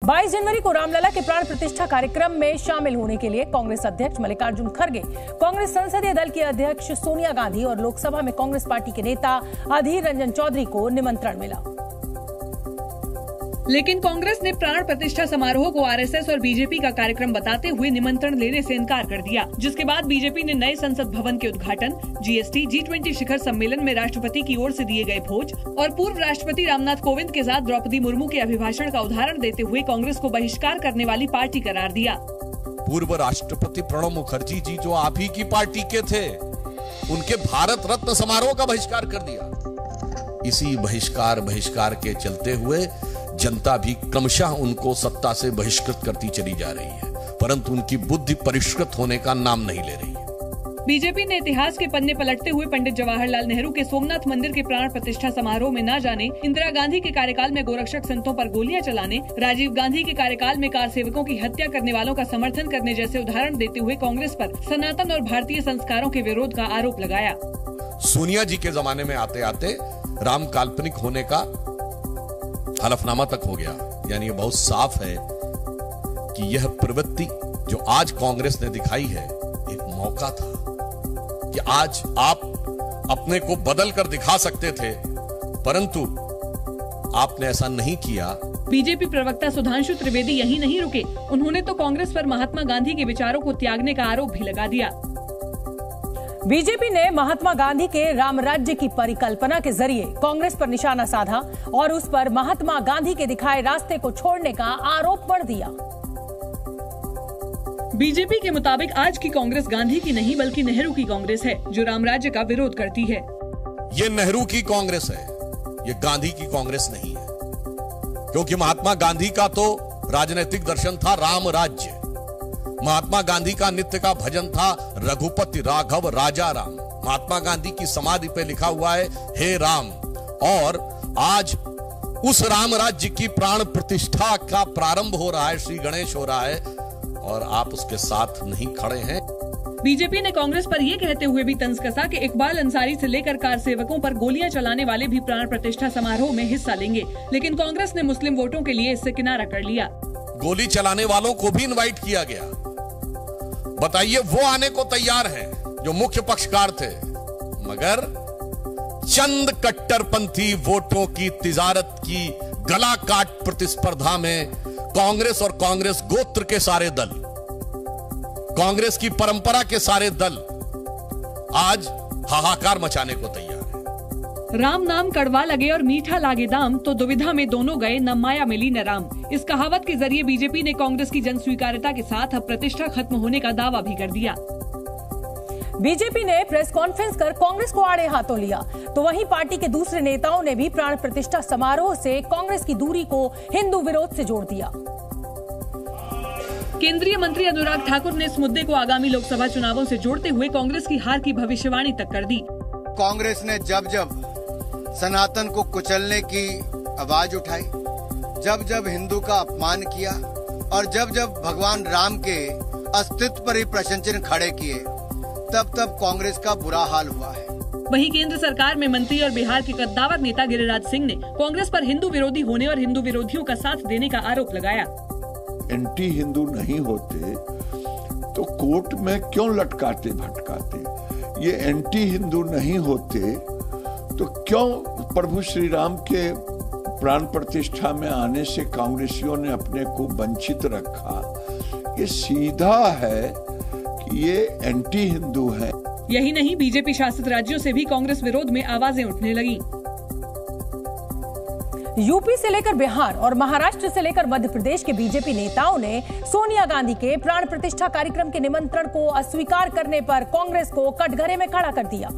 22 जनवरी को रामलला के प्राण प्रतिष्ठा कार्यक्रम में शामिल होने के लिए कांग्रेस अध्यक्ष मल्लिकार्जुन खड़गे, कांग्रेस संसदीय दल की अध्यक्ष सोनिया गांधी और लोकसभा में कांग्रेस पार्टी के नेता अधीर रंजन चौधरी को निमंत्रण मिला। लेकिन कांग्रेस ने प्राण प्रतिष्ठा समारोह को आरएसएस और बीजेपी का कार्यक्रम बताते हुए निमंत्रण लेने से इनकार कर दिया, जिसके बाद बीजेपी ने नए संसद भवन के उद्घाटन, जीएसटी, G20 शिखर सम्मेलन में राष्ट्रपति की ओर से दिए गए भोज और पूर्व राष्ट्रपति रामनाथ कोविंद के साथ द्रौपदी मुर्मू के अभिभाषण का उदाहरण देते हुए कांग्रेस को बहिष्कार करने वाली पार्टी करार दिया। पूर्व राष्ट्रपति प्रणब मुखर्जी जी जो आप ही की पार्टी के थे, उनके भारत रत्न समारोह का बहिष्कार कर दिया। इसी बहिष्कार के चलते हुए जनता भी क्रमशः उनको सत्ता से बहिष्कृत करती चली जा रही है, परंतु उनकी बुद्धि परिष्कृत होने का नाम नहीं ले रही है। बीजेपी ने इतिहास के पन्ने पलटते हुए पंडित जवाहरलाल नेहरू के सोमनाथ मंदिर के प्राण प्रतिष्ठा समारोह में न जाने, इंदिरा गांधी के कार्यकाल में गोरक्षक संतों पर गोलियां चलाने, राजीव गांधी के कार्यकाल में कार सेवकों की हत्या करने वालों का समर्थन करने जैसे उदाहरण देते हुए कांग्रेस पर सनातन और भारतीय संस्कारों के विरोध का आरोप लगाया। सोनिया जी के जमाने में आते आते राम काल्पनिक होने का हलफनामा तक हो गया। यानी ये बहुत साफ है कि यह प्रवृत्ति जो आज कांग्रेस ने दिखाई है, एक मौका था कि आज आप अपने को बदल कर दिखा सकते थे, परंतु आपने ऐसा नहीं किया। बीजेपी प्रवक्ता सुधांशु त्रिवेदी यहीं नहीं रुके, उन्होंने तो कांग्रेस पर महात्मा गांधी के विचारों को त्यागने का आरोप भी लगा दिया। बीजेपी ने महात्मा गांधी के राम राज्य की परिकल्पना के जरिए कांग्रेस पर निशाना साधा और उस पर महात्मा गांधी के दिखाए रास्ते को छोड़ने का आरोप मढ़ दिया। बीजेपी के मुताबिक आज की कांग्रेस गांधी की नहीं बल्कि नेहरू की कांग्रेस है, जो राम राज्य का विरोध करती है। ये नेहरू की कांग्रेस है, ये गांधी की कांग्रेस नहीं है, क्योंकि महात्मा गांधी का तो राजनीतिक दर्शन था राम राज्य। महात्मा गांधी का नित्य का भजन था रघुपति राघव राजा राम। महात्मा गांधी की समाधि पे लिखा हुआ है हे राम, और आज उस राम राज्य की प्राण प्रतिष्ठा का प्रारंभ हो रहा है, श्री गणेश हो रहा है, और आप उसके साथ नहीं खड़े हैं। बीजेपी ने कांग्रेस पर यह कहते हुए भी तंज कसा कि इकबाल अंसारी से लेकर कार सेवकों पर गोलियां चलाने वाले भी प्राण प्रतिष्ठा समारोह में हिस्सा लेंगे, लेकिन कांग्रेस ने मुस्लिम वोटों के लिए इससे किनारा कर लिया। गोली चलाने वालों को भी इनवाइट किया गया। बताइए, वो आने को तैयार हैं जो मुख्य पक्षकार थे, मगर चंद कट्टरपंथी वोटों की तिजारत की गला काट प्रतिस्पर्धा में कांग्रेस और कांग्रेस गोत्र के सारे दल, कांग्रेस की परंपरा के सारे दल आज हाहाकार मचाने को तैयार है। राम नाम कड़वा लगे और मीठा लागे दाम, तो दुविधा में दोनों गए, न माया मिली न राम। इस कहावत के जरिए बीजेपी ने कांग्रेस की जन स्वीकार्यता के साथ अब प्रतिष्ठा खत्म होने का दावा भी कर दिया। बीजेपी ने प्रेस कॉन्फ्रेंस कर कांग्रेस को आड़े हाथों लिया, तो वहीं पार्टी के दूसरे नेताओं ने भी प्राण प्रतिष्ठा समारोह से कांग्रेस की दूरी को हिंदू विरोध से जोड़ दिया। केंद्रीय मंत्री अनुराग ठाकुर ने इस मुद्दे को आगामी लोकसभा चुनावों से जोड़ते हुए कांग्रेस की हार की भविष्यवाणी तक कर दी। कांग्रेस ने जब जब सनातन को कुचलने की आवाज उठाई, जब जब हिंदू का अपमान किया और जब जब भगवान राम के अस्तित्व पर ही प्रश्न चिन्ह खड़े किए, तब तब कांग्रेस का बुरा हाल हुआ है। वहीं केंद्र सरकार में मंत्री और बिहार के कद्दावर नेता गिरिराज सिंह ने कांग्रेस पर हिंदू विरोधी होने और हिंदू विरोधियों का साथ देने का आरोप लगाया। एंटी हिंदू नहीं होते तो कोर्ट में क्यों लटकाते भटकाते? ये एंटी हिंदू नहीं होते तो क्यों प्रभु श्री राम के प्राण प्रतिष्ठा में आने से कांग्रेसियों ने अपने को वंचित रखा? ये सीधा है कि ये एंटी हिंदू है। यही नहीं, बीजेपी शासित राज्यों से भी कांग्रेस विरोध में आवाजें उठने लगी। यूपी से लेकर बिहार और महाराष्ट्र से लेकर मध्य प्रदेश के बीजेपी नेताओं ने सोनिया गांधी के प्राण प्रतिष्ठा कार्यक्रम के निमंत्रण को अस्वीकार करने पर कांग्रेस को कटघरे में खड़ा कर दिया।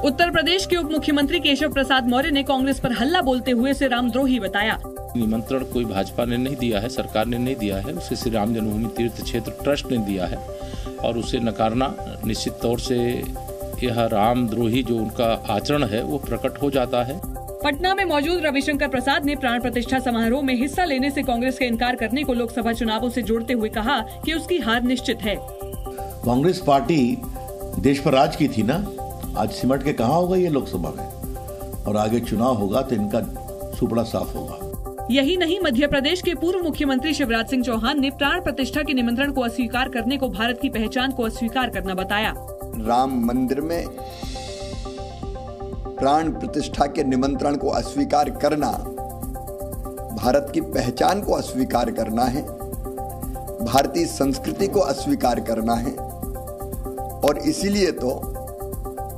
उत्तर प्रदेश के उप मुख्यमंत्री केशव प्रसाद मौर्य ने कांग्रेस पर हल्ला बोलते हुए इसे रामद्रोही बताया। निमंत्रण कोई भाजपा ने नहीं दिया है, सरकार ने नहीं दिया है, उसे श्री राम जन्मभूमि तीर्थ क्षेत्र ट्रस्ट ने दिया है, और उसे नकारना निश्चित तौर से यह रामद्रोही जो उनका आचरण है वो प्रकट हो जाता है। पटना में मौजूद रविशंकर प्रसाद ने प्राण प्रतिष्ठा समारोह में हिस्सा लेने से कांग्रेस के इनकार करने को लोकसभा चुनावों से जोड़ते हुए कहा कि उसकी हार निश्चित है। कांग्रेस पार्टी देश पर राज की थी ना, आज सिमट के कहाँ होगा ये लोकसभा में, और आगे चुनाव होगा तो इनका सुपड़ा साफ होगा। यही नहीं, मध्य प्रदेश के पूर्व मुख्यमंत्री शिवराज सिंह चौहान ने प्राण प्रतिष्ठा के निमंत्रण को अस्वीकार करने को भारत की पहचान को अस्वीकार करना बताया। राम मंदिर में प्राण प्रतिष्ठा के निमंत्रण को अस्वीकार करना भारत की पहचान को अस्वीकार करना है, भारतीय संस्कृति को अस्वीकार करना है, और इसीलिए तो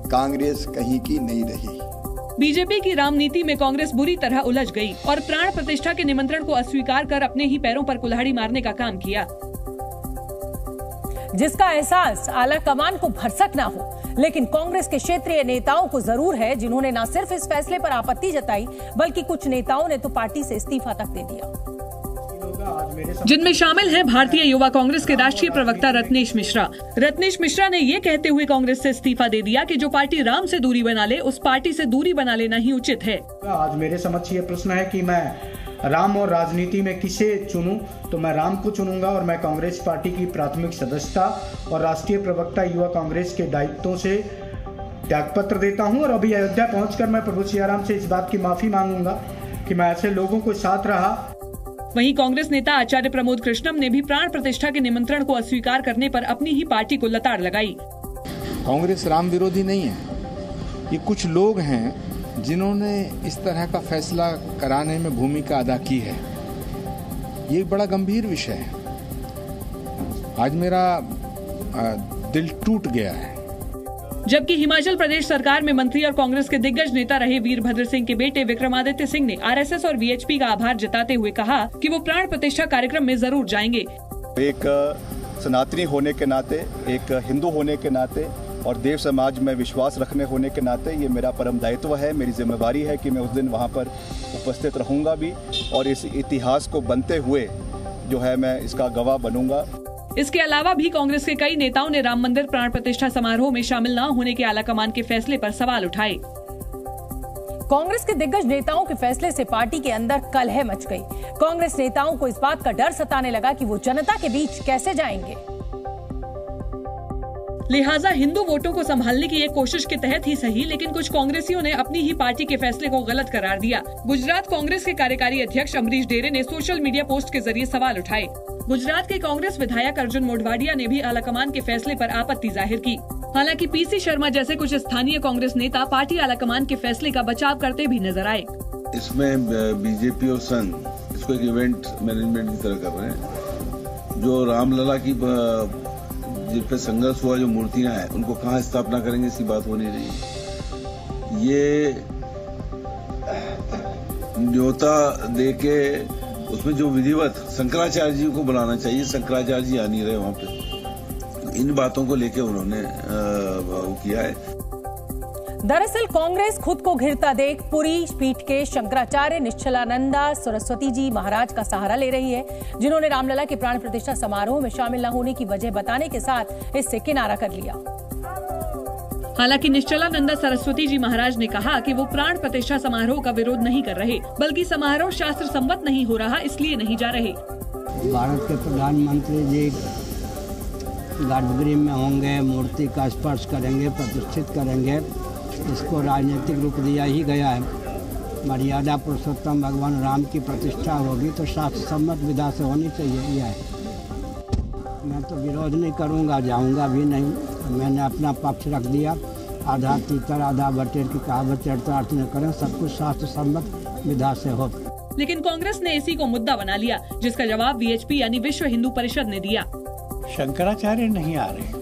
कांग्रेस कहीं की नहीं रही। बीजेपी की रामनीति में कांग्रेस बुरी तरह उलझ गई और प्राण प्रतिष्ठा के निमंत्रण को अस्वीकार कर अपने ही पैरों पर कुल्हाड़ी मारने का काम किया, जिसका एहसास आला कमान को भरसक न हो, लेकिन कांग्रेस के क्षेत्रीय नेताओं को जरूर है, जिन्होंने न सिर्फ इस फैसले पर आपत्ति जताई बल्कि कुछ नेताओं ने तो पार्टी से इस्तीफा तक दे दिया, जिनमें शामिल हैं भारतीय युवा कांग्रेस के राष्ट्रीय प्रवक्ता रत्नेश मिश्रा। रत्नेश मिश्रा ने ये कहते हुए कांग्रेस से इस्तीफा दे दिया कि जो पार्टी राम से दूरी बना ले, उस पार्टी से दूरी बना लेना ही उचित है। आज मेरे समक्ष ये प्रश्न है कि मैं राम और राजनीति में किसे चुनूं, तो मैं राम को चुनूंगा और मैं कांग्रेस पार्टी की प्राथमिक सदस्यता और राष्ट्रीय प्रवक्ता युवा कांग्रेस के दायित्वों से त्यागपत्र देता हूं। और अभी अयोध्या पहुंचकर मैं प्रभु सियाराम से इस बात की माफी मांगूंगा कि मैं ऐसे लोगों को साथ रहा। वहीं कांग्रेस नेता आचार्य प्रमोद कृष्णम ने भी प्राण प्रतिष्ठा के निमंत्रण को अस्वीकार करने पर अपनी ही पार्टी को लताड़ लगाई। कांग्रेस राम विरोधी नहीं है, ये कुछ लोग हैं जिन्होंने इस तरह का फैसला कराने में भूमिका अदा की है। ये बड़ा गंभीर विषय है। आज मेरा दिल टूट गया है। जबकि हिमाचल प्रदेश सरकार में मंत्री और कांग्रेस के दिग्गज नेता रहे वीरभद्र सिंह के बेटे विक्रमादित्य सिंह ने आरएसएस और वीएचपी का आभार जताते हुए कहा कि वो प्राण प्रतिष्ठा कार्यक्रम में जरूर जाएंगे। एक सनातनी होने के नाते, एक हिंदू होने के नाते और देव समाज में विश्वास रखने होने के नाते ये मेरा परम दायित्व है, मेरी जिम्मेवारी है कि मैं उस दिन वहाँ पर उपस्थित रहूँगा भी और इस इतिहास को बनते हुए जो है मैं इसका गवाह बनूंगा। इसके अलावा भी कांग्रेस के कई नेताओं ने राम मंदिर प्राण प्रतिष्ठा समारोह में शामिल न होने के आलाकमान के फैसले पर सवाल उठाए। कांग्रेस के दिग्गज नेताओं के फैसले से पार्टी के अंदर कलह मच गई। कांग्रेस नेताओं को इस बात का डर सताने लगा कि वो जनता के बीच कैसे जाएंगे। लिहाजा हिंदू वोटों को संभालने की एक कोशिश के तहत ही सही, लेकिन कुछ कांग्रेसियों ने अपनी ही पार्टी के फैसले को गलत करार दिया। गुजरात कांग्रेस के कार्यकारी अध्यक्ष अमरीश डेरे ने सोशल मीडिया पोस्ट के जरिए सवाल उठाए। गुजरात के कांग्रेस विधायक अर्जुन मोढवाडिया ने भी आलाकमान के फैसले पर आपत्ति जाहिर की। हालांकि पीसी शर्मा जैसे कुछ स्थानीय कांग्रेस नेता पार्टी आलाकमान के फैसले का बचाव करते भी नजर आए। इसमें बीजेपी और संघ इसको एक इवेंट मैनेजमेंट की तरह कर रहे हैं। जो रामलला की जिन पे संघर्ष हुआ, जो मूर्तियां हैं उनको कहाँ स्थापना करेंगे, इसकी बात हो नहीं रही। ये न्योता दे के उसमें जो विधिवत शंकराचार्य जी को बुलाना चाहिए, शंकराचार्य जी आ नहीं रहे वहां पे। इन बातों को लेके उन्होंने वो किया है। दरअसल कांग्रेस खुद को घिरता देख पुरी पीठ के शंकराचार्य निश्चलानंदा सरस्वती जी महाराज का सहारा ले रही है, जिन्होंने रामलला के प्राण प्रतिष्ठा समारोह में शामिल न होने की वजह बताने के साथ इससे किनारा कर लिया। हालांकि निश्चलानंदा सरस्वती जी महाराज ने कहा कि वो प्राण प्रतिष्ठा समारोह का विरोध नहीं कर रहे, बल्कि समारोह शास्त्र सम्मत नहीं हो रहा इसलिए नहीं जा रहे। भारत के प्रधानमंत्री जी गर्भगृह में होंगे, मूर्ति का स्पर्श करेंगे, प्रतिष्ठित करेंगे, इसको राजनीतिक रूप दिया ही गया है। मर्यादा पुरुषोत्तम भगवान राम की प्रतिष्ठा होगी तो शास्त्र सम्मत विधा से होनी चाहिए। यह है, मैं तो विरोध नहीं करूंगा, जाऊंगा भी नहीं। मैंने अपना पक्ष रख दिया। आधा तीतर आधा बटेर की कहावत चरितार्थ न करें, सब कुछ शास्त्र सम्मत विधा से हो। लेकिन कांग्रेस ने इसी को मुद्दा बना लिया, जिसका जवाब वीएचपी यानी विश्व हिंदू परिषद ने दिया। शंकराचार्य नहीं आ रहे,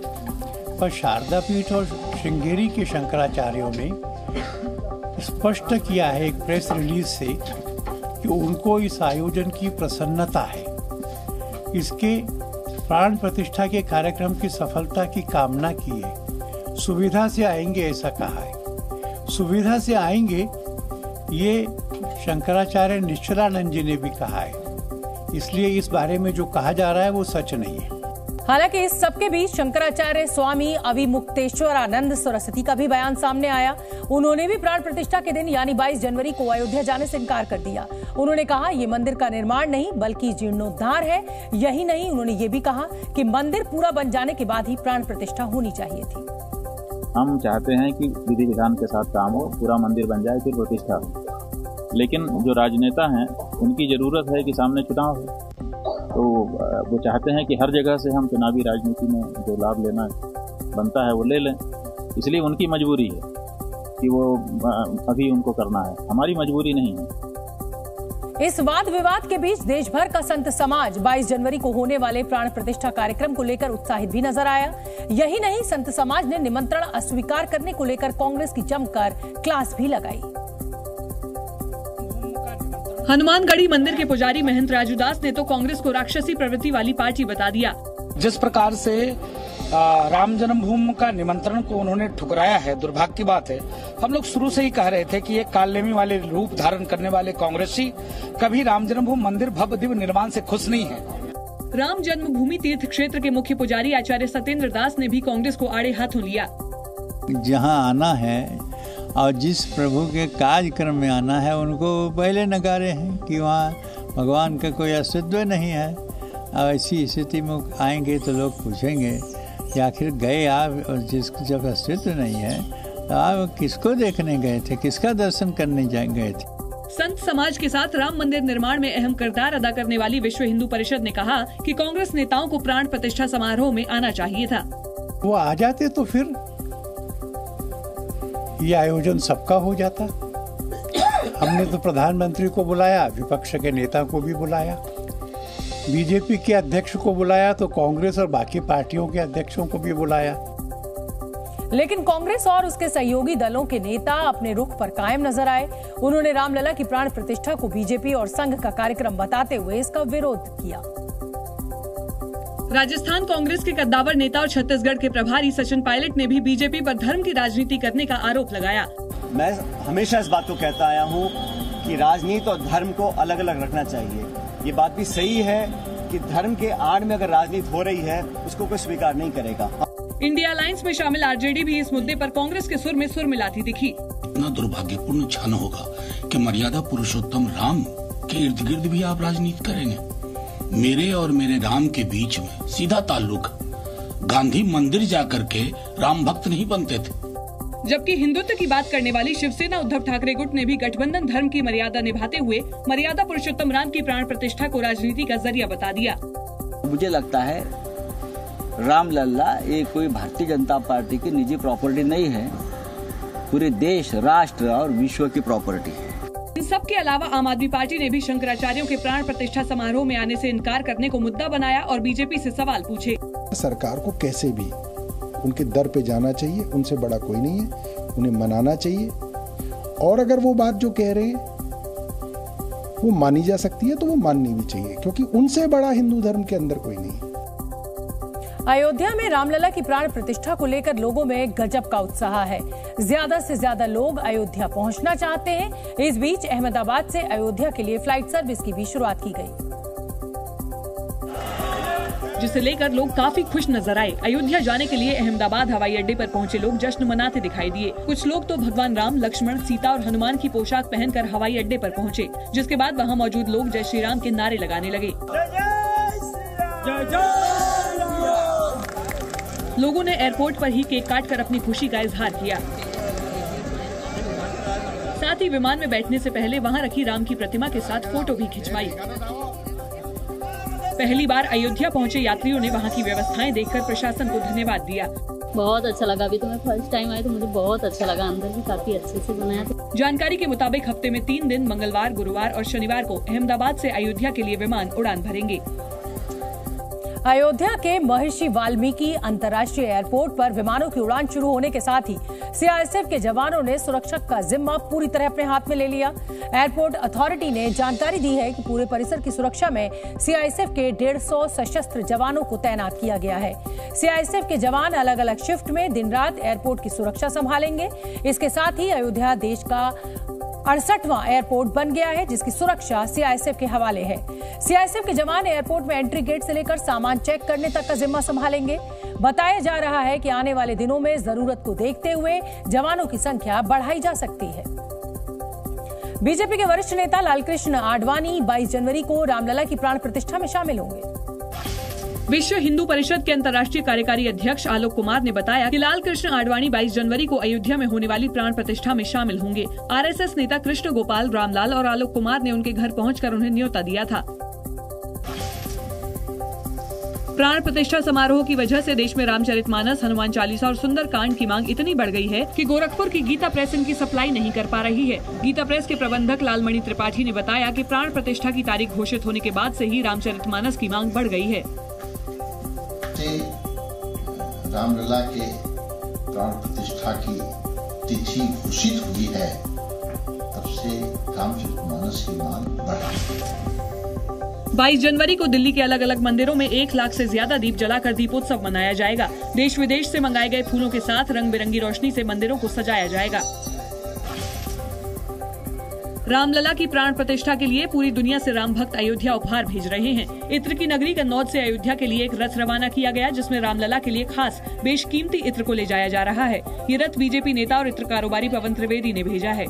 पर शारदा पीठ और श्रृंगेरी के शंकराचार्यों ने स्पष्ट किया है एक प्रेस रिलीज से कि उनको इस आयोजन की प्रसन्नता है। इसके प्राण प्रतिष्ठा के कार्यक्रम की सफलता की कामना की है। सुविधा से आएंगे ऐसा कहा है। सुविधा से आएंगे ये शंकराचार्य निश्चलानंद जी ने भी कहा है। इसलिए इस बारे में जो कहा जा रहा है वो सच नहीं है। हालांकि इस सबके बीच शंकराचार्य स्वामी अविमुक्तेश्वरानंद सरस्वती का भी बयान सामने आया। उन्होंने भी प्राण प्रतिष्ठा के दिन यानी 22 जनवरी को अयोध्या जाने से इनकार कर दिया। उन्होंने कहा ये मंदिर का निर्माण नहीं बल्कि जीर्णोद्धार है। यही नहीं, उन्होंने ये भी कहा कि मंदिर पूरा बन जाने के बाद ही प्राण प्रतिष्ठा होनी चाहिए थी। हम चाहते हैं कि विधि विधान के साथ काम हो, पूरा मंदिर बन जाए फिर प्रतिष्ठा हो। लेकिन जो राजनेता हैं उनकी ज़रूरत है कि सामने चुनाव हो, तो वो चाहते हैं कि हर जगह से हम चुनावी राजनीति में जो लाभ लेना बनता है वो ले लें। इसलिए उनकी मजबूरी है कि वो अभी उनको करना है, हमारी मजबूरी नहीं है। इस वाद विवाद के बीच देश भर का संत समाज 22 जनवरी को होने वाले प्राण प्रतिष्ठा कार्यक्रम को लेकर उत्साहित भी नजर आया। यही नहीं, संत समाज ने निमंत्रण अस्वीकार करने को लेकर कांग्रेस की जमकर क्लास भी लगाई। हनुमानगढ़ी मंदिर के पुजारी महंत राजूदास ने तो कांग्रेस को राक्षसी प्रवृत्ति वाली पार्टी बता दिया। जिस प्रकार से राम जन्मभूमि का निमंत्रण को उन्होंने ठुकराया है, दुर्भाग्य की बात है। हम लोग शुरू से ही कह रहे थे कि ये कालनेमी वाले रूप धारण करने वाले कांग्रेसी कभी राम जन्मभूमि मंदिर भव्य दिव्य निर्माण से खुश नहीं है। राम जन्मभूमि तीर्थ क्षेत्र के मुख्य पुजारी आचार्य सत्येंद्र दास ने भी कांग्रेस को आड़े हाथों लिया। जहां आना है और जिस प्रभु के कार्यक्रम में आना है, उनको पहले नकारे हैं कि वहाँ भगवान का कोई अस्तित्व नहीं है। और ऐसी स्थिति में आएंगे तो लोग पूछेंगे कि आखिर गए आप, और जब अस्तित्व नहीं है तो आप किसको देखने गए थे, किसका दर्शन करने गए थे। संत समाज के साथ राम मंदिर निर्माण में अहम किरदार अदा करने वाली विश्व हिंदू परिषद ने कहा कि कांग्रेस नेताओं को प्राण प्रतिष्ठा समारोह में आना चाहिए था। वो आ जाते तो फिर ये आयोजन सबका हो जाता। हमने तो प्रधानमंत्री को बुलाया, विपक्ष के नेता को भी बुलाया, बीजेपी के अध्यक्ष को बुलाया, तो कांग्रेस और बाकी पार्टियों के अध्यक्षों को भी बुलाया। लेकिन कांग्रेस और उसके सहयोगी दलों के नेता अपने रुख पर कायम नजर आए। उन्होंने रामलला की प्राण प्रतिष्ठा को बीजेपी और संघ का कार्यक्रम बताते हुए इसका विरोध किया। राजस्थान कांग्रेस के कद्दावर नेता और छत्तीसगढ़ के प्रभारी सचिन पायलट ने भी बीजेपी पर धर्म की राजनीति करने का आरोप लगाया। मैं हमेशा इस बात को कहता आया हूँ कि राजनीति और धर्म को अलग अलग रखना चाहिए। ये बात भी सही है कि धर्म के आड़ में अगर राजनीति हो रही है उसको कोई स्वीकार नहीं करेगा। इंडिया अलायंस में शामिल आरजेडी भी इस मुद्दे पर कांग्रेस के सुर में सुर मिलाती दिखी। इतना दुर्भाग्यपूर्ण क्षण होगा कि मर्यादा पुरुषोत्तम राम के इर्द गिर्द भी आप राजनीति करेंगे। मेरे और मेरे राम के बीच में सीधा ताल्लुक, गांधी मंदिर जाकर के राम भक्त नहीं बनते थे। जबकि हिंदुत्व की बात करने वाली शिवसेना उद्धव ठाकरे गुट ने भी गठबंधन धर्म की मर्यादा निभाते हुए मर्यादा पुरुषोत्तम राम की प्राण प्रतिष्ठा को राजनीति का जरिया बता दिया। मुझे लगता है रामलला ये कोई भारतीय जनता पार्टी की निजी प्रॉपर्टी नहीं है, पूरे देश, राष्ट्र और विश्व की प्रॉपर्टी है। इन सब के अलावा आम आदमी पार्टी ने भी शंकराचार्यों के प्राण प्रतिष्ठा समारोह में आने से इनकार करने को मुद्दा बनाया और बीजेपी से सवाल पूछे। सरकार को कैसे भी उनके दर पे जाना चाहिए, उनसे बड़ा कोई नहीं है, उन्हें मनाना चाहिए। और अगर वो बात जो कह रहे हैं वो मानी जा सकती है तो वो माननी भी चाहिए, क्योंकि उनसे बड़ा हिंदू धर्म के अंदर कोई नहीं है। अयोध्या में रामलला की प्राण प्रतिष्ठा को लेकर लोगों में गजब का उत्साह है। ज्यादा से ज्यादा लोग अयोध्या पहुंचना चाहते हैं। इस बीच अहमदाबाद से अयोध्या के लिए फ्लाइट सर्विस की भी शुरुआत की गई, जिसे लेकर लोग काफी खुश नजर आए। अयोध्या जाने के लिए अहमदाबाद हवाई अड्डे पर पहुंचे लोग जश्न मनाते दिखाई दिए। कुछ लोग तो भगवान राम, लक्ष्मण, सीता और हनुमान की पोशाक पहनकर हवाई अड्डे पर पहुंचे, जिसके बाद वहां मौजूद लोग जय श्री राम के नारे लगाने लगे। लोगों ने एयरपोर्ट पर ही केक काटकर अपनी खुशी का इजहार किया। साथ ही विमान में बैठने से पहले वहां रखी राम की प्रतिमा के साथ फोटो भी खिंचवाई। पहली बार अयोध्या पहुंचे यात्रियों ने वहां की व्यवस्थाएं देखकर प्रशासन को धन्यवाद दिया। बहुत अच्छा लगा, अभी तो मैं फर्स्ट टाइम आई तो मुझे बहुत अच्छा लगा, अंदर भी काफी अच्छे से बनाया था। जानकारी के मुताबिक हफ्ते में 3 दिन मंगलवार, गुरुवार और शनिवार को अहमदाबाद से अयोध्या के लिए विमान उड़ान भरेंगे। अयोध्या के महर्षि वाल्मीकि अंतर्राष्ट्रीय एयरपोर्ट पर विमानों की उड़ान शुरू होने के साथ ही सीआईएसएफ के जवानों ने सुरक्षा का जिम्मा पूरी तरह अपने हाथ में ले लिया। एयरपोर्ट अथॉरिटी ने जानकारी दी है कि पूरे परिसर की सुरक्षा में सीआईएसएफ के 150 सशस्त्र जवानों को तैनात किया गया है। सीआईएसएफ के जवान अलग अलग शिफ्ट में दिन रात एयरपोर्ट की सुरक्षा संभालेंगे। इसके साथ ही अयोध्या देश का 68वां एयरपोर्ट बन गया है, जिसकी सुरक्षा सीआईएसएफ के हवाले है। सीआईएसएफ के जवान एयरपोर्ट में एंट्री गेट से लेकर सामान चेक करने तक का जिम्मा संभालेंगे। बताया जा रहा है कि आने वाले दिनों में जरूरत को देखते हुए जवानों की संख्या बढ़ाई जा सकती है। बीजेपी के वरिष्ठ नेता लालकृष्ण आडवाणी 22 जनवरी को रामलला की प्राण प्रतिष्ठा में शामिल होंगे। विश्व हिंदू परिषद के अंतर्राष्ट्रीय कार्यकारी अध्यक्ष आलोक कुमार ने बताया कि लाल कृष्ण आडवाणी 22 जनवरी को अयोध्या में होने वाली प्राण प्रतिष्ठा में शामिल होंगे। आरएसएस नेता कृष्ण गोपाल, रामलाल और आलोक कुमार ने उनके घर पहुंचकर उन्हें न्योता दिया था। प्राण प्रतिष्ठा समारोह की वजह से देश में रामचरितमानस, हनुमान चालीसा और सुंदरकांड की मांग इतनी बढ़ गई है कि गोरखपुर की गीता प्रेस इनकी सप्लाई नहीं कर पा रही है। गीता प्रेस के प्रबंधक लालमणि त्रिपाठी ने बताया कि प्राण प्रतिष्ठा की तारीख घोषित होने के बाद से ही रामचरितमानस की मांग बढ़ गई है। रामलला के प्राण प्रतिष्ठा की तिथि घोषित हुई है, तब से रामचरितमानस की मांग बढ़ी। 22 जनवरी को दिल्ली के अलग अलग मंदिरों में 1 लाख से ज्यादा दीप जलाकर दीपोत्सव मनाया जाएगा। देश विदेश से मंगाए गए फूलों के साथ रंग बिरंगी रोशनी से मंदिरों को सजाया जाएगा। रामलला की प्राण प्रतिष्ठा के लिए पूरी दुनिया से राम भक्त अयोध्या उपहार भेज रहे हैं। इत्र की नगरी कन्नौज से अयोध्या के लिए एक रथ रवाना किया गया, जिसमें रामलला के लिए खास बेशकीमती इत्र को ले जाया जा रहा है। ये रथ बीजेपी नेता और इत्र कारोबारी पवन त्रिवेदी ने भेजा है।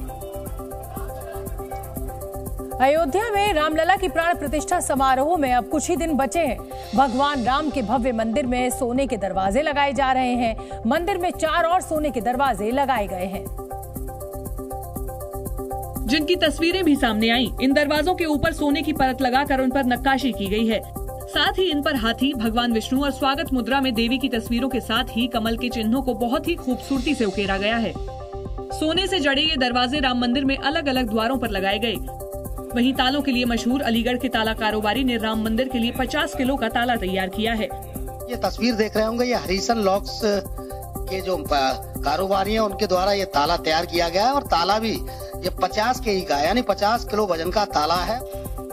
अयोध्या में रामलला की प्राण प्रतिष्ठा समारोह में अब कुछ ही दिन बचे हैं। भगवान राम के भव्य मंदिर में सोने के दरवाजे लगाए जा रहे हैं। मंदिर में 4 और सोने के दरवाजे लगाए गए हैं, जिनकी तस्वीरें भी सामने आई। इन दरवाजों के ऊपर सोने की परत लगाकर उन पर नक्काशी की गई है। साथ ही इन पर हाथी, भगवान विष्णु और स्वागत मुद्रा में देवी की तस्वीरों के साथ ही कमल के चिन्हों को बहुत ही खूबसूरती से उकेरा गया है। सोने से जड़े ये दरवाजे राम मंदिर में अलग अलग द्वारों पर लगाए गए। वहीं तालों के लिए मशहूर अलीगढ़ के ताला कारोबारी ने राम मंदिर के लिए 50 किलो का ताला तैयार किया है। ये तस्वीर देख रहे होंगे, ये हरिसन लॉक्स के जो कारोबारी हैं उनके द्वारा ये ताला तैयार किया गया है और ताला भी ये 50 के ही का, यानी 50 किलो वजन का ताला है।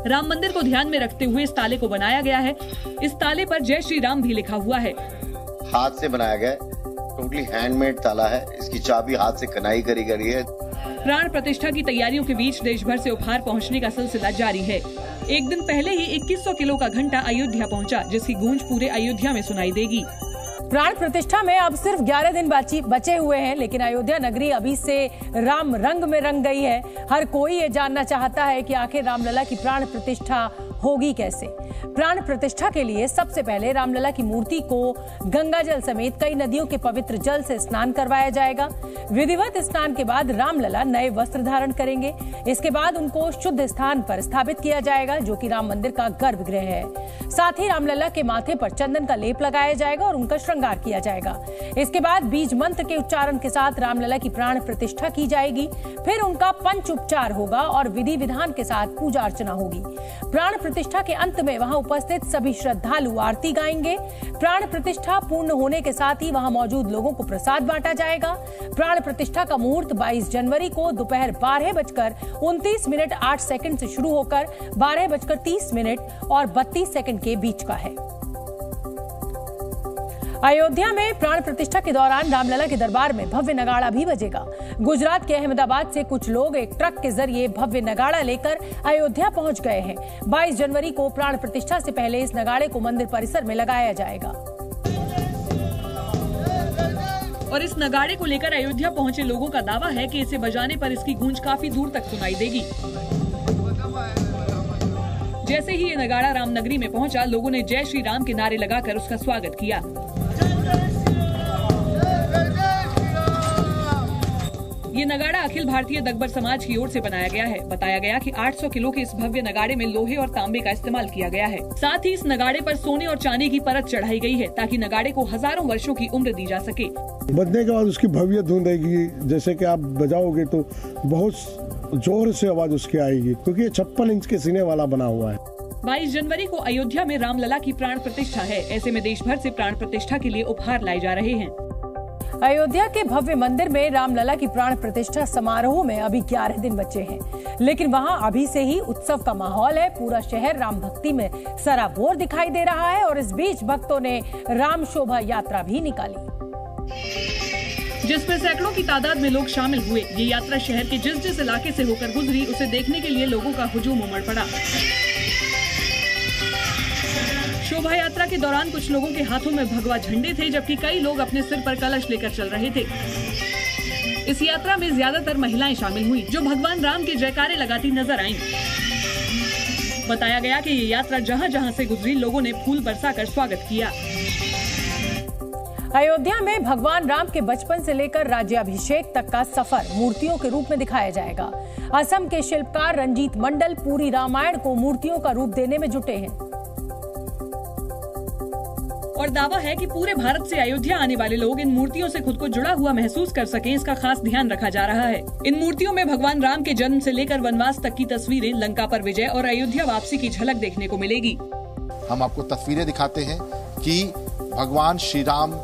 राम मंदिर को ध्यान में रखते हुए इस ताले को बनाया गया है। इस ताले पर जय श्री राम भी लिखा हुआ है। हाथ से बनाया गया, टोटली हैंडमेड ताला है। इसकी चाबी हाथ से कनाई करी गई है। प्राण प्रतिष्ठा की तैयारियों के बीच देश भर से उपहार पहुंचने का सिलसिला जारी है। एक दिन पहले ही 2100 किलो का घंटा अयोध्या पहुंचा, जिसकी गूंज पूरे अयोध्या में सुनाई देगी। प्राण प्रतिष्ठा में अब सिर्फ 11 दिन बचे हुए हैं, लेकिन अयोध्या नगरी अभी से राम रंग में रंग गई है। हर कोई ये जानना चाहता है कि आखिर रामलला की प्राण प्रतिष्ठा होगी कैसे। प्राण प्रतिष्ठा के लिए सबसे पहले रामलला की मूर्ति को गंगा जल समेत कई नदियों के पवित्र जल से स्नान करवाया जाएगा। विधिवत स्नान के बाद रामलला नए वस्त्र धारण करेंगे। इसके बाद उनको शुद्ध स्थान पर स्थापित किया जाएगा, जो कि राम मंदिर का गर्भगृह है। साथ ही रामलला के माथे पर चंदन का लेप लगाया जाएगा और उनका श्रृंगार किया जाएगा। इसके बाद बीज मंत्र के उच्चारण के साथ रामलला की प्राण प्रतिष्ठा की जाएगी। फिर उनका पंच उपचार होगा और विधि विधान के साथ पूजा अर्चना होगी। प्राण प्रतिष्ठा के अंत में वहां उपस्थित सभी श्रद्धालु आरती गाएंगे। प्राण प्रतिष्ठा पूर्ण होने के साथ ही वहां मौजूद लोगों को प्रसाद बांटा जाएगा। प्राण प्रतिष्ठा का मुहूर्त 22 जनवरी को दोपहर 12:29 से शुरू होकर 12:30 और 32 सेकंड के बीच का है। अयोध्या में प्राण प्रतिष्ठा के दौरान रामलला के दरबार में भव्य नगाड़ा भी बजेगा। गुजरात के अहमदाबाद से कुछ लोग एक ट्रक के जरिए भव्य नगाड़ा लेकर अयोध्या पहुंच गए हैं। 22 जनवरी को प्राण प्रतिष्ठा से पहले इस नगाड़े को मंदिर परिसर में लगाया जाएगा और इस नगाड़े को लेकर अयोध्या पहुंचे लोगों का दावा है कि इसे बजाने पर इसकी गूंज काफी दूर तक सुनाई देगी। जैसे ही ये नगाड़ा रामनगरी में पहुंचा, लोगों ने जय श्री राम के नारे लगाकर उसका स्वागत किया। ये नगाड़ा अखिल भारतीय दग्बर समाज की ओर से बनाया गया है। बताया गया कि 800 किलो के इस भव्य नगाड़े में लोहे और तांबे का इस्तेमाल किया गया है। साथ ही इस नगाड़े पर सोने और चांदी की परत चढ़ाई गई है, ताकि नगाड़े को हजारों वर्षों की उम्र दी जा सके। बजने के बाद उसकी भव्य धुन रहेगी। जैसे कि आप बजाओगे तो बहुत जोर से आवाज उसकी आएगी, क्योंकि ये 56 इंच के सीने वाला बना हुआ है। 22 जनवरी को अयोध्या में रामलला की प्राण प्रतिष्ठा है। ऐसे में देश भर से प्राण प्रतिष्ठा के लिए उपहार लाए जा रहे हैं। अयोध्या के भव्य मंदिर में रामलला की प्राण प्रतिष्ठा समारोह में अभी 11 दिन बचे हैं, लेकिन वहां अभी से ही उत्सव का माहौल है। पूरा शहर राम भक्ति में सराबोर दिखाई दे रहा है और इस बीच भक्तों ने राम शोभा यात्रा भी निकाली, जिसमें सैकड़ों की तादाद में लोग शामिल हुए। ये यात्रा शहर के जिस इलाके से होकर गुजरी, उसे देखने के लिए लोगों का हुजूम उमड़ पड़ा। शोभा यात्रा के दौरान कुछ लोगों के हाथों में भगवा झंडे थे, जबकि कई लोग अपने सिर पर कलश लेकर चल रहे थे। इस यात्रा में ज्यादातर महिलाएं शामिल हुईं, जो भगवान राम के जयकारे लगाती नजर आईं। बताया गया कि ये यात्रा जहां जहां से गुजरी, लोगों ने फूल बरसाकर स्वागत किया। अयोध्या में भगवान राम के बचपन से लेकर राज्याभिषेक तक का सफर मूर्तियों के रूप में दिखाया जाएगा। असम के शिल्पकार रंजीत मंडल पूरी रामायण को मूर्तियों का रूप देने में जुटे हैं और दावा है कि पूरे भारत से अयोध्या आने वाले लोग इन मूर्तियों से खुद को जुड़ा हुआ महसूस कर सकें, इसका खास ध्यान रखा जा रहा है। इन मूर्तियों में भगवान राम के जन्म से लेकर वनवास तक की तस्वीरें, लंका पर विजय और अयोध्या वापसी की झलक देखने को मिलेगी। हम आपको तस्वीरें दिखाते हैं कि भगवान श्री राम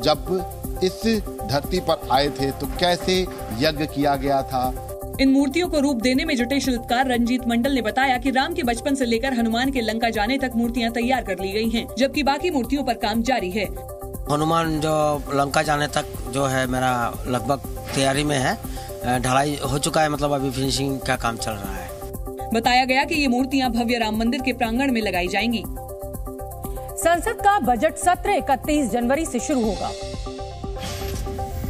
जब इस धरती पर आए थे तो कैसे यज्ञ किया गया था। इन मूर्तियों को रूप देने में जुटे शिल्पकार रंजीत मंडल ने बताया कि राम के बचपन से लेकर हनुमान के लंका जाने तक मूर्तियां तैयार कर ली गई हैं, जबकि बाकी मूर्तियों पर काम जारी है। हनुमान जो लंका जाने तक जो है मेरा लगभग तैयारी में है, ढलाई हो चुका है, मतलब अभी फिनिशिंग का काम चल रहा है। बताया गया कि ये मूर्तियां भव्य राम मंदिर के प्रांगण में लगाई जाएंगी। संसद का बजट सत्र 31 जनवरी से शुरू होगा।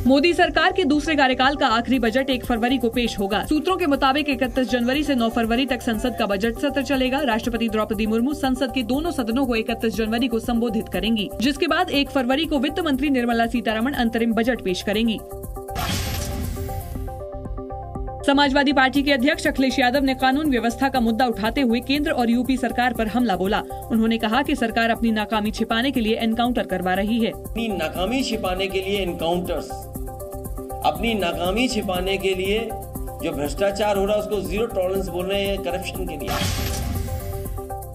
मोदी सरकार के दूसरे कार्यकाल का आखिरी बजट 1 फरवरी को पेश होगा। सूत्रों के मुताबिक 31 जनवरी से 9 फरवरी तक संसद का बजट सत्र चलेगा। राष्ट्रपति द्रौपदी मुर्मू संसद के दोनों सदनों को 31 जनवरी को संबोधित करेंगी, जिसके बाद 1 फरवरी को वित्त मंत्री निर्मला सीतारमण अंतरिम बजट पेश करेंगी। समाजवादी पार्टी के अध्यक्ष अखिलेश यादव ने कानून व्यवस्था का मुद्दा उठाते हुए केंद्र और यूपी सरकार पर हमला बोला। उन्होंने कहा कि सरकार अपनी नाकामी छिपाने के लिए एनकाउंटर करवा रही है। अपनी नाकामी छिपाने के लिए एनकाउंटर्स, अपनी नाकामी छिपाने के लिए जो भ्रष्टाचार हो रहा है उसको जीरो टॉलरेंस बोल रहे हैं करप्शन के लिए।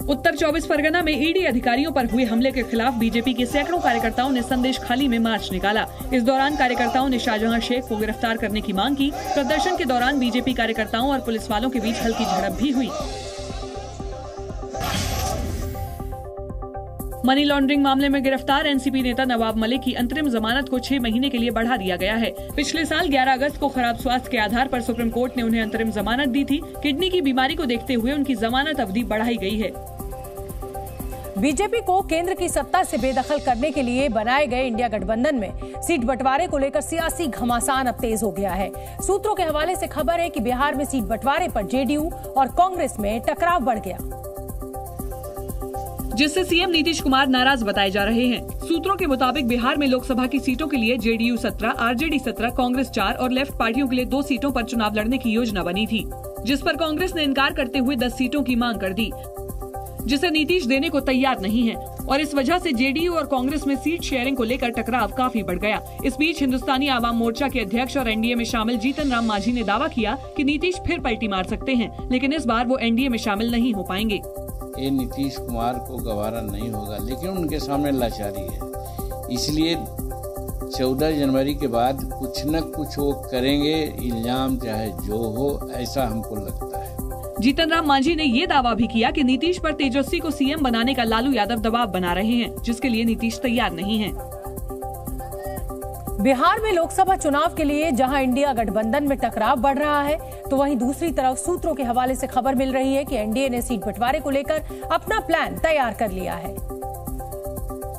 उत्तर 24 परगना में ईडी अधिकारियों पर हुए हमले के खिलाफ बीजेपी के सैकड़ों कार्यकर्ताओं ने संदेश खाली में मार्च निकाला। इस दौरान कार्यकर्ताओं ने शाहजहां शेख को गिरफ्तार करने की मांग की। प्रदर्शन के दौरान बीजेपी कार्यकर्ताओं और पुलिस वालों के बीच हल्की झड़प भी हुई। मनी लॉन्ड्रिंग मामले में गिरफ्तार एनसीपी नेता नवाब मलिक की अंतरिम जमानत को 6 महीने के लिए बढ़ा दिया गया है। पिछले साल 11 अगस्त को खराब स्वास्थ्य के आधार पर सुप्रीम कोर्ट ने उन्हें अंतरिम जमानत दी थी। किडनी की बीमारी को देखते हुए उनकी जमानत अवधि बढ़ाई गई है। बीजेपी को केंद्र की सत्ता से बेदखल करने के लिए बनाए गए इंडिया गठबंधन में सीट बंटवारे को लेकर सियासी घमासान अब तेज हो गया है। सूत्रों के हवाले से खबर है कि बिहार में सीट बंटवारे पर जेडीयू और कांग्रेस में टकराव बढ़ गया, जिससे सीएम नीतीश कुमार नाराज बताए जा रहे हैं। सूत्रों के मुताबिक बिहार में लोकसभा की सीटों के लिए जेडीयू 17, आरजेडी 17, कांग्रेस 4 और लेफ्ट पार्टियों के लिए 2 सीटों पर चुनाव लड़ने की योजना बनी थी, जिस पर कांग्रेस ने इनकार करते हुए 10 सीटों की मांग कर दी, जिसे नीतीश देने को तैयार नहीं है और इस वजह से जेडीयू और कांग्रेस में सीट शेयरिंग को लेकर टकराव काफी बढ़ गया। इस बीच हिंदुस्तानी आवाम मोर्चा के अध्यक्ष और एनडीए में शामिल जीतन राम मांझी ने दावा किया कि नीतीश फिर पलटी मार सकते हैं, लेकिन इस बार वो एनडीए में शामिल नहीं हो पाएंगे। ये नीतीश कुमार को गवारा नहीं होगा, लेकिन उनके सामने लाचारी है, इसलिए 14 जनवरी के बाद कुछ न कुछ वो करेंगे, इल्जाम चाहे जो हो, ऐसा हमको लगता है। जीतन राम मांझी ने ये दावा भी किया कि नीतीश पर तेजस्वी को सीएम बनाने का लालू यादव दबाव बना रहे हैं, जिसके लिए नीतीश तैयार नहीं है। बिहार में लोकसभा चुनाव के लिए जहां इंडिया गठबंधन में टकराव बढ़ रहा है, तो वहीं दूसरी तरफ सूत्रों के हवाले से खबर मिल रही है कि एनडीए ने सीट बंटवारे को लेकर अपना प्लान तैयार कर लिया है,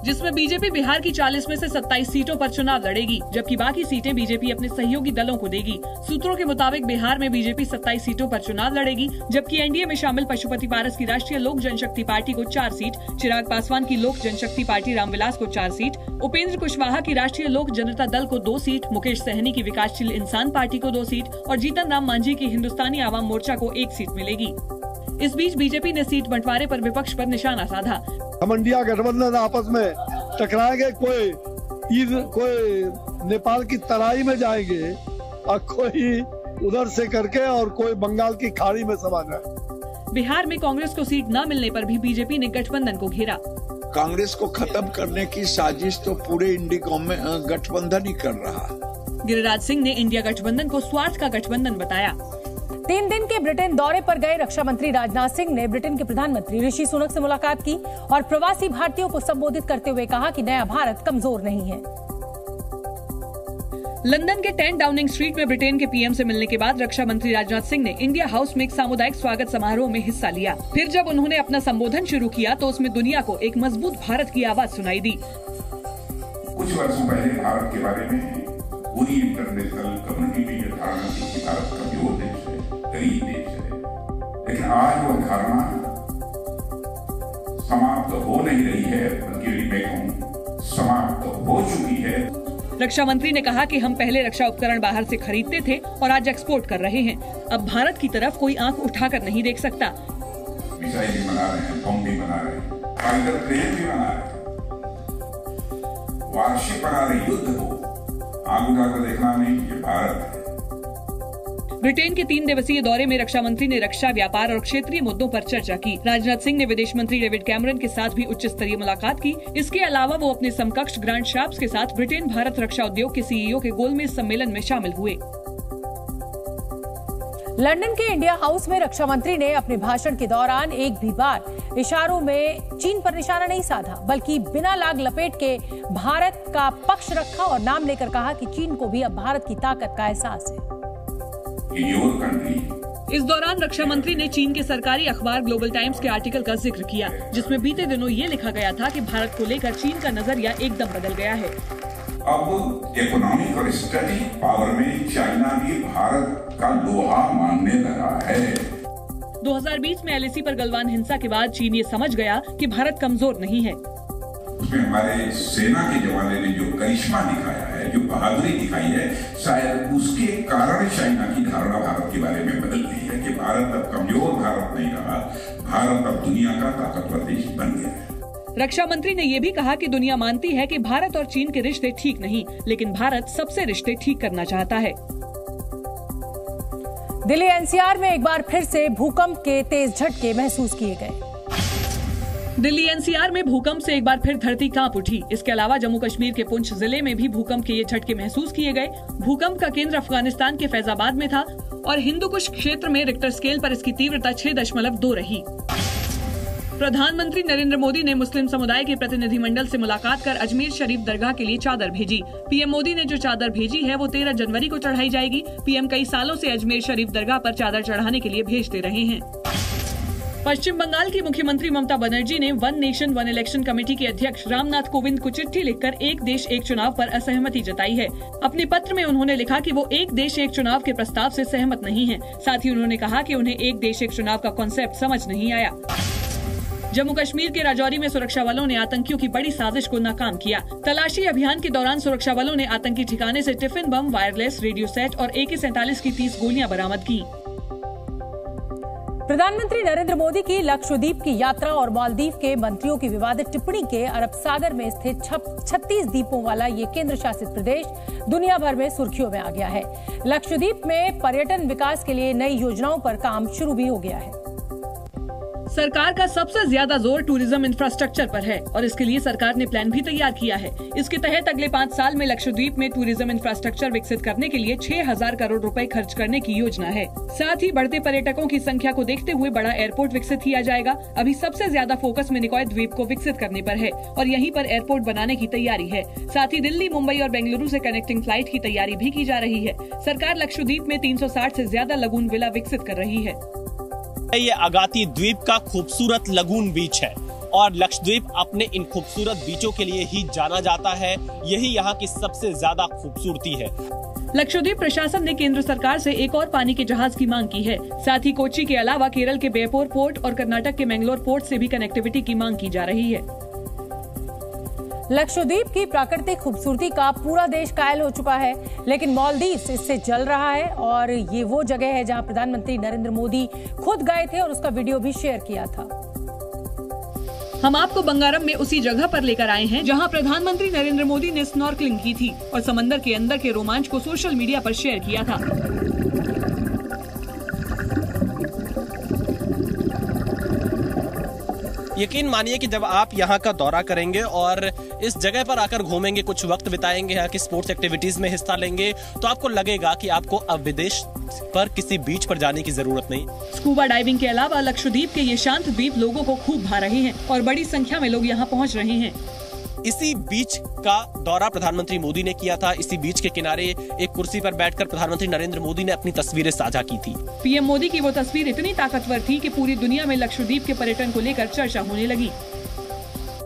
जिसमें बीजेपी बिहार की 40 में से 27 सीटों पर चुनाव लड़ेगी, जबकि बाकी सीटें बीजेपी अपने सहयोगी दलों को देगी। सूत्रों के मुताबिक बिहार में बीजेपी 27 सीटों पर चुनाव लड़ेगी, जबकि एनडीए में शामिल पशुपति पारस की राष्ट्रीय लोक जनशक्ति पार्टी को 4 सीट, चिराग पासवान की लोक जनशक्ति पार्टी रामविलास को 4 सीट, उपेंद्र कुशवाहा की राष्ट्रीय लोक जनता दल को 2 सीट, मुकेश सहनी की विकासशील इंसान पार्टी को 2 सीट और जीतन राम मांझी की हिंदुस्तानी आवाम मोर्चा को 1 सीट मिलेगी। इस बीच बीजेपी ने सीट बंटवारे पर विपक्ष पर निशाना साधा। हम इंडिया गठबंधन आपस में टकराएंगे, कोई नेपाल की तराई में जाएंगे और कोई उधर से करके और कोई बंगाल की खाड़ी में समा जाए। बिहार में कांग्रेस को सीट न मिलने पर भी बीजेपी ने गठबंधन को घेरा। कांग्रेस को खत्म करने की साजिश तो पूरे इंडिया में गठबंधन ही कर रहा। गिरिराज सिंह ने इंडिया गठबंधन को स्वार्थ का गठबंधन बताया। 3 दिन के ब्रिटेन दौरे पर गए रक्षा मंत्री राजनाथ सिंह ने ब्रिटेन के प्रधानमंत्री ऋषि सुनक से मुलाकात की और प्रवासी भारतीयों को संबोधित करते हुए कहा कि नया भारत कमजोर नहीं है। लंदन के 10 डाउनिंग स्ट्रीट में ब्रिटेन के पीएम से मिलने के बाद रक्षा मंत्री राजनाथ सिंह ने इंडिया हाउस में एक सामुदायिक स्वागत समारोह में हिस्सा लिया। फिर जब उन्होंने अपना संबोधन शुरू किया तो उसमें दुनिया को एक मजबूत भारत की आवाज सुनाई दी। कुछ वर्षों पहले भारत के बारे में पूरी इंटरनेशनल कम्युनिटी में यह धारणा थी कि भारत कमजोर देश है, गरीब देश है, लेकिन आज वो धारणा समाप्त हो नहीं रही है, बल्कि मैं कहूं समाप्त हो चुकी है। रक्षा मंत्री ने कहा कि हम पहले रक्षा उपकरण बाहर से खरीदते थे और आज एक्सपोर्ट कर रहे हैं। अब भारत की तरफ कोई आंख उठाकर नहीं देख सकता। मिसाइल भी बना रहे हैं, बम भी बना रहे हैं, फाइटर प्लेन भी बना रहे हैं, वारशिप बना रहे युद्ध को आग उठाकर देखना नहीं, ये भारत है। ब्रिटेन के 3 दिवसीय दौरे में रक्षा मंत्री ने रक्षा, व्यापार और क्षेत्रीय मुद्दों पर चर्चा की। राजनाथ सिंह ने विदेश मंत्री डेविड कैमरन के साथ भी उच्च स्तरीय मुलाकात की। इसके अलावा वो अपने समकक्ष ग्रांड शाप्स के साथ ब्रिटेन भारत रक्षा उद्योग के सीईओ के गोलमेज सम्मेलन में शामिल हुए। लंदन के इंडिया हाउस में रक्षा मंत्री ने अपने भाषण के दौरान एक भी बार इशारों में चीन पर निशाना नहीं साधा, बल्कि बिना लाग लपेट के भारत का पक्ष रखा और नाम लेकर कहा कि चीन को भी अब भारत की ताकत का एहसास है। इस दौरान रक्षा मंत्री ने चीन के सरकारी अखबार ग्लोबल टाइम्स के आर्टिकल का जिक्र किया, जिसमें बीते दिनों ये लिखा गया था कि भारत को लेकर चीन का नजरिया एकदम बदल गया है। अब इकोनॉमिक और स्ट्रेटेजिक पावर में चाइना भी भारत का लोहा मानने लगा है। 2020 में LAC पर गलवान हिंसा के बाद चीन ये समझ गया कि भारत कमजोर नहीं है। उसमें हमारे सेना के जवानों ने जो करिश्मा दिखाया है, जो बहादुरी दिखाई है, शायद उसके कारण चाइना की धारणा भारत के बारे में बदल गई है कि भारत अब कमजोर भारत नहीं रहा, भारत अब दुनिया का ताकतवर देश बन गया है। रक्षा मंत्री ने यह भी कहा कि दुनिया मानती है कि भारत और चीन के रिश्ते ठीक नहीं, लेकिन भारत सबसे रिश्ते ठीक करना चाहता है। दिल्ली NCR में एक बार फिर से भूकंप के तेज झटके महसूस किए गए। दिल्ली NCR में भूकंप से एक बार फिर धरती कांप उठी। इसके अलावा जम्मू कश्मीर के पुंछ जिले में भी भूकंप के ये झटके महसूस किए गए। भूकंप का केंद्र अफगानिस्तान के फैजाबाद में था और हिंदुकुश क्षेत्र में रिक्टर स्केल पर इसकी तीव्रता 6.2 रही। प्रधानमंत्री नरेंद्र मोदी ने मुस्लिम समुदाय के प्रतिनिधिमंडल से मुलाकात कर अजमेर शरीफ दरगाह के लिए चादर भेजी। पीएम मोदी ने जो चादर भेजी है वो 13 जनवरी को चढ़ाई जाएगी। पीएम कई सालों से अजमेर शरीफ दरगाह पर चादर चढ़ाने के लिए भेजते रहे हैं। पश्चिम बंगाल की मुख्यमंत्री ममता बनर्जी ने one nation one election committee के अध्यक्ष रामनाथ कोविंद को चिट्ठी लिखकर एक देश एक चुनाव पर असहमति जताई है। अपने पत्र में उन्होंने लिखा कि वो एक देश एक चुनाव के प्रस्ताव से सहमत नहीं है। साथ ही उन्होंने कहा कि उन्हें एक देश एक चुनाव का कॉन्सेप्ट समझ नहीं आया। जम्मू कश्मीर के राजौरी में सुरक्षा बलों ने आतंकियों की बड़ी साजिश को नाकाम किया। तलाशी अभियान के दौरान सुरक्षा बलों ने आतंकी ठिकाने से tiffin bomb, wireless radio set और AK-47 की 30 गोलियां बरामद की। प्रधानमंत्री नरेंद्र मोदी की लक्षद्वीप की यात्रा और मालदीव के मंत्रियों की विवादित टिप्पणी के अरब सागर में स्थित 36 द्वीपों वाला ये केंद्र शासित प्रदेश दुनिया भर में सुर्खियों में आ गया है। लक्षद्वीप में पर्यटन विकास के लिए नई योजनाओं पर काम शुरू भी हो गया है। सरकार का सबसे ज्यादा जोर टूरिज्म इंफ्रास्ट्रक्चर पर है और इसके लिए सरकार ने प्लान भी तैयार किया है। इसके तहत अगले 5 साल में लक्षद्वीप में टूरिज्म इंफ्रास्ट्रक्चर विकसित करने के लिए 6,000 करोड़ रुपए खर्च करने की योजना है। साथ ही बढ़ते पर्यटकों की संख्या को देखते हुए बड़ा एयरपोर्ट विकसित किया जाएगा। अभी सबसे ज्यादा फोकस मिनिकॉय द्वीप को विकसित करने पर है और यहीं पर एयरपोर्ट बनाने की तैयारी है। साथ ही दिल्ली, मुंबई और बेंगलुरु से कनेक्टिंग फ्लाइट की तैयारी भी की जा रही है। सरकार लक्षद्वीप में 360 से ज्यादा लगून विला विकसित कर रही है। ये अगाती द्वीप का खूबसूरत लगून बीच है और लक्षद्वीप अपने इन खूबसूरत बीचों के लिए ही जाना जाता है। यही यहाँ की सबसे ज्यादा खूबसूरती है। लक्षद्वीप प्रशासन ने केंद्र सरकार से एक और पानी के जहाज की मांग की है। साथ ही कोच्चि के अलावा केरल के बेयपुर पोर्ट और कर्नाटक के मैंगलोर पोर्ट से भी कनेक्टिविटी की मांग की जा रही है। लक्षद्वीप की प्राकृतिक खूबसूरती का पूरा देश कायल हो चुका है, लेकिन मालदीव इससे जल रहा है और ये वो जगह है जहां प्रधानमंत्री नरेंद्र मोदी खुद गए थे और उसका वीडियो भी शेयर किया था। हम आपको बंगारम में उसी जगह पर लेकर आए हैं जहां प्रधानमंत्री नरेंद्र मोदी ने स्नॉर्कलिंग की थी और समंदर के अंदर के रोमांच को सोशल मीडिया पर शेयर किया था। यकीन मानिए कि जब आप यहाँ का दौरा करेंगे और इस जगह पर आकर घूमेंगे, कुछ वक्त बिताएंगे, यहाँ की स्पोर्ट्स एक्टिविटीज में हिस्सा लेंगे, तो आपको लगेगा कि आपको अब विदेश पर किसी बीच पर जाने की जरूरत नहीं। स्कूबा डाइविंग के अलावा लक्षद्वीप के ये शांत द्वीप लोगों को खूब भा रहे हैं और बड़ी संख्या में लोग यहाँ पहुँच रहे हैं। इसी बीच का दौरा प्रधानमंत्री मोदी ने किया था। इसी बीच के किनारे एक कुर्सी पर बैठकर प्रधानमंत्री नरेंद्र मोदी ने अपनी तस्वीरें साझा की थी। पीएम मोदी की वो तस्वीर इतनी ताकतवर थी कि पूरी दुनिया में लक्षद्वीप के पर्यटन को लेकर चर्चा होने लगी।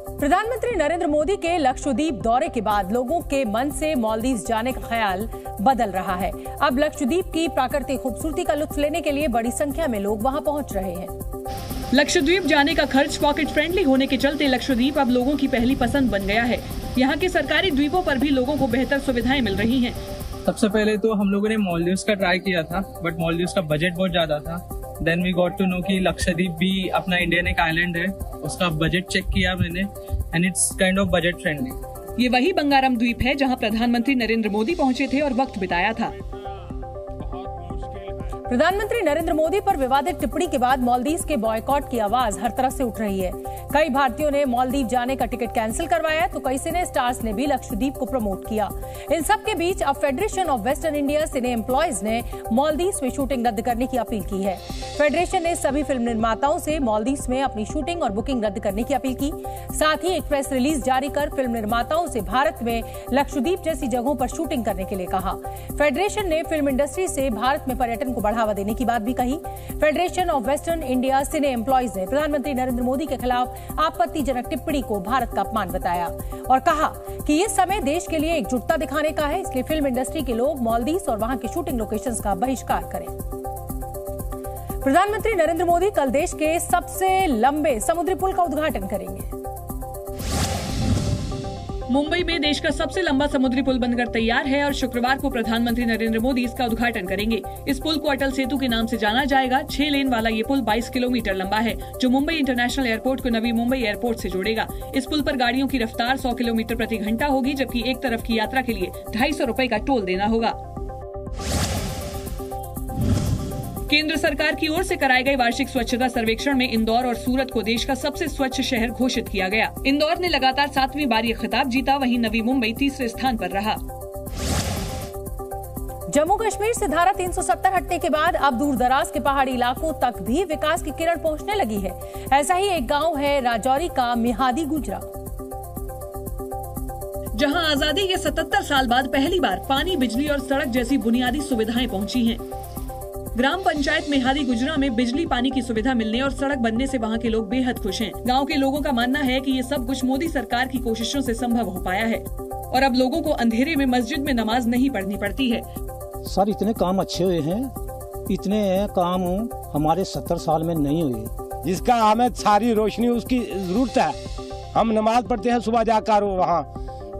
प्रधानमंत्री नरेंद्र मोदी के लक्षद्वीप दौरे के बाद लोगों के मन से मालदीव जाने का ख्याल बदल रहा है। अब लक्षद्वीप की प्राकृतिक खूबसूरती का लुत्फ लेने के लिए बड़ी संख्या में लोग वहां पहुंच रहे हैं। लक्षद्वीप जाने का खर्च पॉकेट फ्रेंडली होने के चलते लक्षद्वीप अब लोगों की पहली पसंद बन गया है। यहाँ के सरकारी द्वीपों पर भी लोगों को बेहतर सुविधाएं मिल रही हैं। सबसे पहले तो हम लोगों ने मालदीव्स का ट्राई किया था, बट मालदीव्स का बजट बहुत ज्यादा था। Then we got to know कि लक्षद्वीप भी अपना इंडियन एक आइलैंड है, उसका बजट चेक किया मैंने and it's kind of budget friendly. ये वही बंगारम द्वीप है जहाँ प्रधानमंत्री नरेंद्र मोदी पहुँचे थे और वक्त बिताया था। प्रधानमंत्री नरेंद्र मोदी पर विवादित टिप्पणी के बाद मालदीव के बॉयकॉट की आवाज हर तरफ से उठ रही है। कई भारतीयों ने मालदीव जाने का टिकट कैंसिल करवाया तो कई सिने स्टार्स ने भी लक्षद्वीप को प्रमोट किया। इन सब के बीच अब federation of western India cine employees ने मालदीव में शूटिंग रद्द करने की अपील की है। फेडरेशन ने सभी फिल्म निर्माताओं से मालदीव में अपनी शूटिंग और बुकिंग रद्द करने की अपील की। साथ ही एक प्रेस रिलीज जारी कर फिल्म निर्माताओं से भारत में लक्षद्वीप जैसी जगहों पर शूटिंग करने के लिए कहा। फेडरेशन ने फिल्म इंडस्ट्री से भारत में पर्यटन को बढ़ावा देने की बात भी कही। Federation of western India cine employees ने प्रधानमंत्री नरेंद्र मोदी के खिलाफ आपत्तिजनक टिप्पणी को भारत का अपमान बताया और कहा कि ये समय देश के लिए एकजुटता दिखाने का है, इसलिए फिल्म इंडस्ट्री के लोग मालदीव और वहां के शूटिंग लोकेशंस का बहिष्कार करें। प्रधानमंत्री नरेंद्र मोदी कल देश के सबसे लंबे समुद्री पुल का उद्घाटन करेंगे। मुंबई में देश का सबसे लंबा समुद्री पुल बनकर तैयार है और शुक्रवार को प्रधानमंत्री नरेंद्र मोदी इसका उद्घाटन करेंगे। इस पुल को अटल सेतु के नाम से जाना जाएगा। 6 लेन वाला ये पुल 22 किलोमीटर लंबा है, जो मुंबई इंटरनेशनल एयरपोर्ट को नवी मुंबई एयरपोर्ट से जोड़ेगा। इस पुल पर गाड़ियों की रफ्तार 100 किलोमीटर प्रति घंटा होगी, जबकि एक तरफ की यात्रा के लिए 250 रुपए का टोल देना होगा। केंद्र सरकार की ओर से कराए गए वार्षिक स्वच्छता सर्वेक्षण में इंदौर और सूरत को देश का सबसे स्वच्छ शहर घोषित किया गया। इंदौर ने लगातार 7वीं बार ये खिताब जीता, वहीं नवी मुंबई तीसरे स्थान पर रहा। जम्मू कश्मीर से धारा 370 हटने के बाद अब दूर दराज के पहाड़ी इलाकों तक भी विकास की किरण पहुंचने लगी है। ऐसा ही एक गांव है राजौरी का मिहादी गुजरा, जहां आजादी के 77 साल बाद पहली बार पानी, बिजली और सड़क जैसी बुनियादी सुविधाएं पहुंची हैं। ग्राम पंचायत मेहादी गुजरा में बिजली, पानी की सुविधा मिलने और सड़क बनने से वहां के लोग बेहद खुश हैं। गांव के लोगों का मानना है कि ये सब कुछ मोदी सरकार की कोशिशों से संभव हो पाया है और अब लोगों को अंधेरे में मस्जिद में नमाज नहीं पढ़नी पड़ती है। सर, इतने काम अच्छे हुए हैं, इतने काम हमारे 70 साल में नहीं हुए। जिसका हमें सारी रोशनी उसकी जरूरत है, हम नमाज पढ़ते हैं सुबह जाकर वहाँ,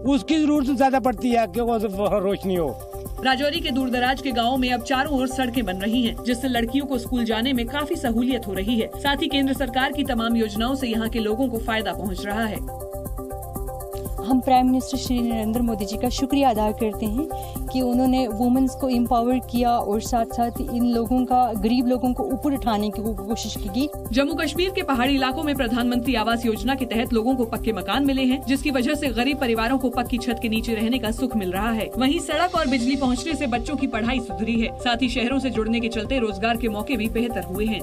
उसकी जरूरत ज्यादा पड़ती है क्योंकि रोशनी हो। राजौरी के दूरदराज के गांवों में अब चारों ओर सड़कें बन रही हैं, जिससे लड़कियों को स्कूल जाने में काफी सहूलियत हो रही है। साथ ही केंद्र सरकार की तमाम योजनाओं से यहाँ के लोगों को फायदा पहुँच रहा है। हम प्राइम मिनिस्टर श्री नरेंद्र मोदी जी का शुक्रिया अदा करते हैं कि उन्होंने वुमेन्स को एम्पावर किया और साथ साथ इन लोगों का, गरीब लोगों को ऊपर उठाने की कोशिश की। जम्मू कश्मीर के पहाड़ी इलाकों में प्रधानमंत्री आवास योजना के तहत लोगों को पक्के मकान मिले हैं, जिसकी वजह से गरीब परिवारों को पक्की छत के नीचे रहने का सुख मिल रहा है। वहीं सड़क और बिजली पहुँचने से बच्चों की पढ़ाई सुधरी है। साथ ही शहरों से जुड़ने के चलते रोजगार के मौके भी बेहतर हुए हैं।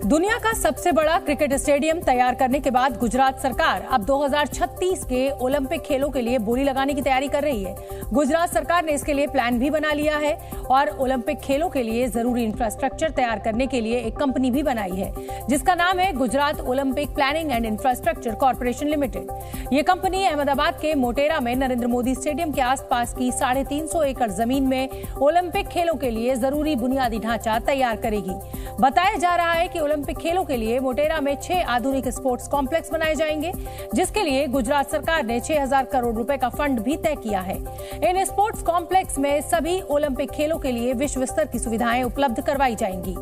दुनिया का सबसे बड़ा क्रिकेट स्टेडियम तैयार करने के बाद गुजरात सरकार अब 2036 के ओलंपिक खेलों के लिए बोली लगाने की तैयारी कर रही है। गुजरात सरकार ने इसके लिए प्लान भी बना लिया है और ओलंपिक खेलों के लिए जरूरी इंफ्रास्ट्रक्चर तैयार करने के लिए एक कंपनी भी बनाई है, जिसका नाम है Gujarat Olympic planning and infrastructure corporation limited. ये कंपनी अहमदाबाद के मोटेरा में नरेंद्र मोदी स्टेडियम के आसपास की 350 एकड़ जमीन में ओलंपिक खेलों के लिए जरूरी बुनियादी ढांचा तैयार करेगी। बताया जा रहा है कि ओलंपिक खेलों के लिए मोटेरा में 6 आधुनिक स्पोर्ट्स कॉम्प्लेक्स बनाए जाएंगे, जिसके लिए गुजरात सरकार ने 6000 करोड़ रुपए का फंड भी तय किया है। इन स्पोर्ट्स कॉम्प्लेक्स में सभी ओलंपिक खेलों के लिए विश्व स्तर की सुविधाएं उपलब्ध करवाई जाएंगी।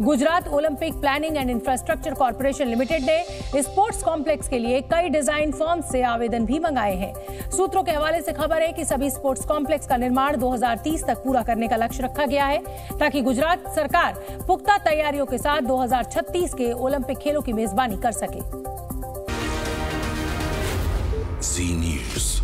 Gujarat Olympic planning and infrastructure corporation limited ने स्पोर्ट्स कॉम्प्लेक्स के लिए कई डिजाइन फर्म से आवेदन भी मंगाए हैं। सूत्रों के हवाले से खबर है कि सभी स्पोर्ट्स कॉम्प्लेक्स का निर्माण 2030 तक पूरा करने का लक्ष्य रखा गया है, ताकि गुजरात सरकार पुख्ता तैयारियों के साथ 2036 के ओलंपिक खेलों की मेजबानी कर सके। जी न्यूज़।